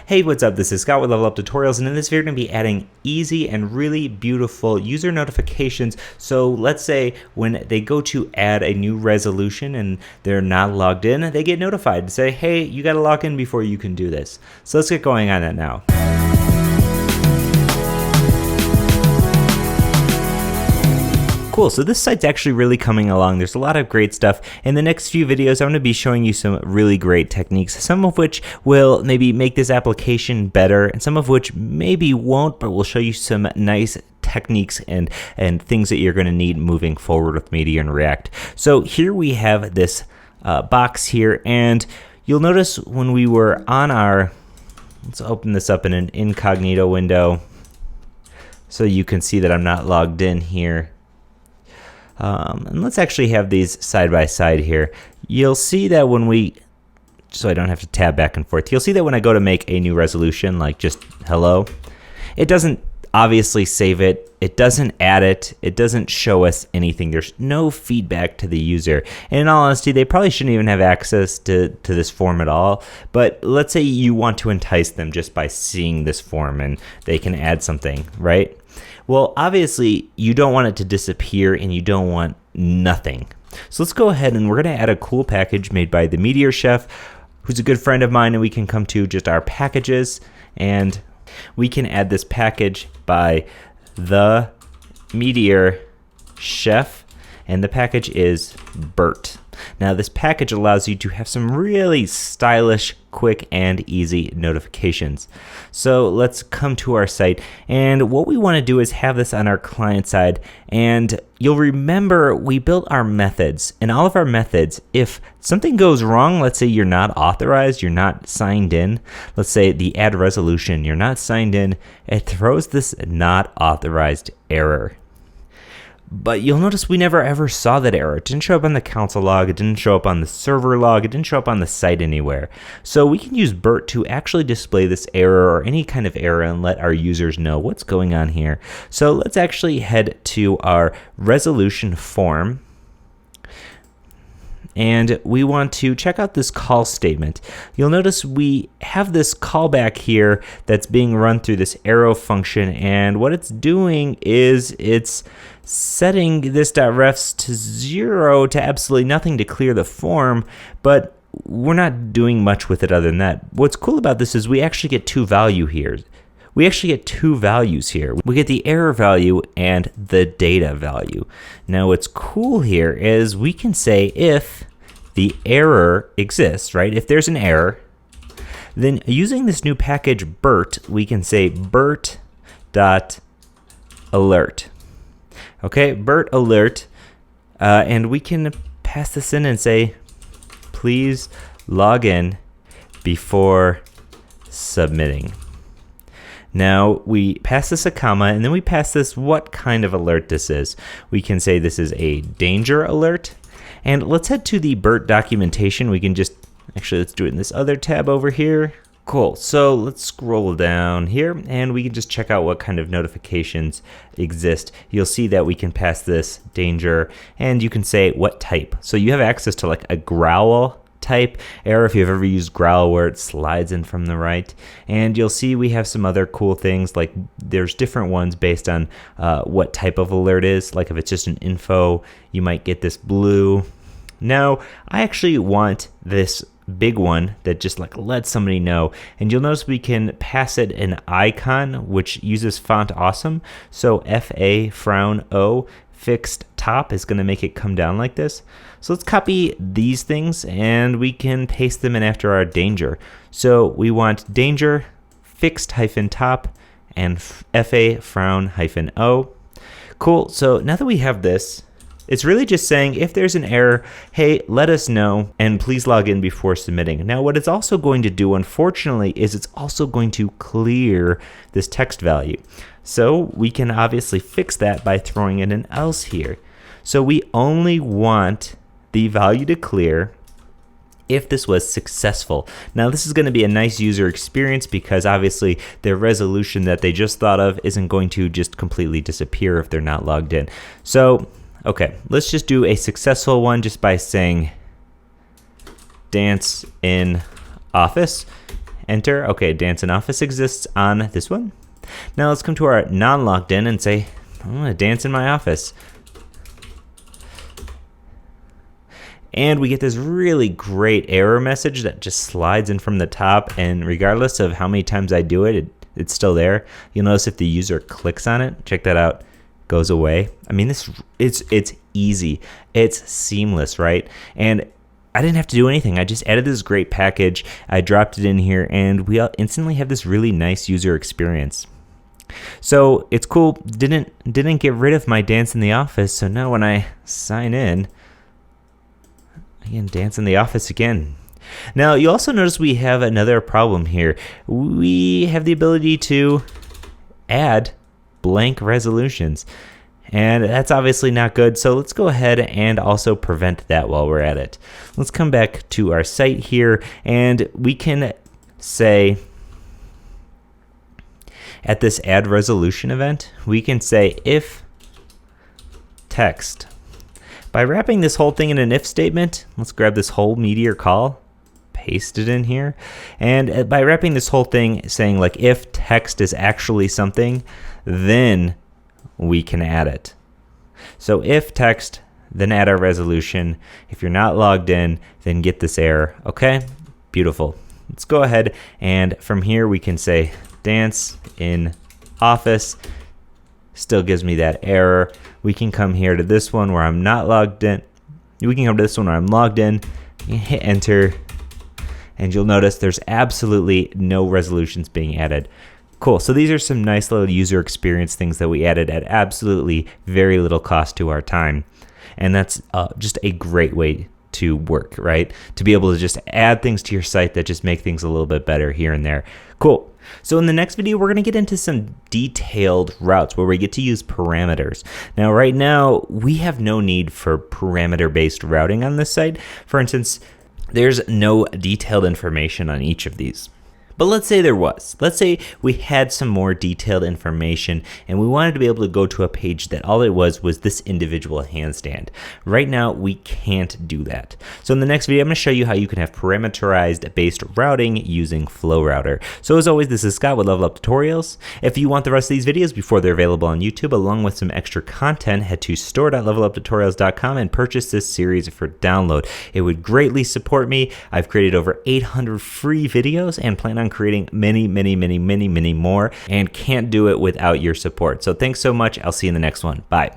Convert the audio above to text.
Hey, what's up? This is Scott with Level Up Tutorials, and in this video, we're going to be adding easy and really beautiful user notifications. So let's say when they go to add a new resolution and they're not logged in, they get notified and say, hey, you got to log in before you can do this. So let's get going on that now. Cool, so this site's actually really coming along. There's a lot of great stuff. In the next few videos, I'm going to be showing you some really great techniques, some of which will maybe make this application better, and some of which maybe won't, but will show you some nice techniques and things that you're going to need moving forward with Meteor and React. So here we have this box here, and you'll notice when we were on our, let's open this up in an incognito window so you can see that I'm not logged in here. And let's actually have these side by side here. You'll see that when we, so I don't have to tab back and forth, you'll see that when I go to make a new resolution, like just hello, it doesn't obviously save it, it doesn't add it, it doesn't show us anything. There's no feedback to the user. And in all honesty, they probably shouldn't even have access to this form at all. But let's say you want to entice them just by seeing this form and they can add something, right? Well, obviously, you don't want it to disappear and you don't want nothing. So let's go ahead and we're going to add a cool package made by the Meteor Chef, who's a good friend of mine, and we can come to just our packages and we can add this package by the Meteor Chef, and the package is Burt. Now this package allows you to have some really stylish, quick, and easy notifications. So let's come to our site, and what we want to do is have this on our client side, and you'll remember we built our methods, and all of our methods, if something goes wrong, let's say you're not authorized, you're not signed in, let's say the add resolution, you're not signed in, it throws this not authorized error. But you'll notice we never ever saw that error. It didn't show up on the console log, it didn't show up on the server log, it didn't show up on the site anywhere. So we can use Burt to actually display this error or any kind of error and let our users know what's going on here. So let's actually head to our resolution form. And we want to check out this call statement. You'll notice we have this callback here that's being run through this arrow function, and what it's doing is it's setting this .refs to 0 to absolutely nothing to clear the form, but we're not doing much with it other than that. What's cool about this is we actually get two values here. We actually get two values here. We get the error value and the data value. Now what's cool here is we can say if the error exists, right? If there's an error, then using this new package Burt, we can say Burt.alert. Okay, Burt alert, and we can pass this in and say, please log in before submitting. Now we pass this a comma, and then we pass this what kind of alert this is. We can say this is a danger alert. And let's head to the Burt documentation. We can just, actually let's do it in this other tab over here. Cool, so let's scroll down here and we can just check out what kind of notifications exist. You'll see that we can pass this danger and you can say what type. So you have access to like a growl type error if you've ever used growl where it slides in from the right. And you'll see we have some other cool things, like there's different ones based on what type of alert is. Like if it's just an info, you might get this blue. Now I actually want this big one that just like lets somebody know, and you'll notice we can pass it an icon which uses font awesome. So FA frown O fixed top is going to make it come down like this. So let's copy these things and we can paste them in after our danger. So we want danger fixed hyphen top and FA frown hyphen O. Cool, so now that we have this, it's really just saying if there's an error, hey, let us know and please log in before submitting. Now what it's also going to do, unfortunately, is it's also going to clear this text value. So we can obviously fix that by throwing in an else here. So we only want the value to clear if this was successful. Now this is going to be a nice user experience because obviously their resolution that they just thought of isn't going to just completely disappear if they're not logged in. So okay, let's just do a successful one just by saying dance in office, enter. Okay, dance in office exists on this one. Now let's come to our non-logged in and say, I want to dance in my office. And we get this really great error message that just slides in from the top, and regardless of how many times I do it, it's still there. You'll notice if the user clicks on it, check that out, goes away. I mean, it's easy. It's seamless, right? And I didn't have to do anything. I just added this great package. I dropped it in here, and we instantly have this really nice user experience. So it's cool. Didn't get rid of my dance in the office. So now when I sign in, I can dance in the office again. Now you also notice we have another problem here. We have the ability to add blank resolutions, and that's obviously not good. So let's go ahead and also prevent that while we're at it. Let's come back to our site here, and we can say at this add resolution event, we can say if text. By wrapping this whole thing in an if statement, let's grab this whole meteor call, paste it in here, and by wrapping this whole thing saying like if text is actually something, then we can add it. So if text, then add our resolution. If you're not logged in, then get this error. Okay, beautiful. Let's go ahead, and from here we can say dance in office. Still gives me that error. We can come here to this one where I'm not logged in. We can come to this one where I'm logged in. You can hit enter, and you'll notice there's absolutely no resolutions being added. Cool. So these are some nice little user experience things that we added at absolutely very little cost to our time. And that's just a great way to work, right? To be able to just add things to your site that just make things a little bit better here and there. Cool. So in the next video, we're going to get into some detailed routes where we get to use parameters. Now, right now, we have no need for parameter-based routing on this site. For instance, there's no detailed information on each of these. But let's say there was. Let's say we had some more detailed information and we wanted to be able to go to a page that all it was this individual handstand. Right now, we can't do that. So in the next video, I'm going to show you how you can have parameterized based routing using Flow Router. So as always, this is Scott with Level Up Tutorials. If you want the rest of these videos before they're available on YouTube, along with some extra content, head to store.leveluptutorials.com and purchase this series for download. It would greatly support me. I've created over 800 free videos and plan on creating many more, and can't do it without your support. So thanks so much. I'll see you in the next one. Bye.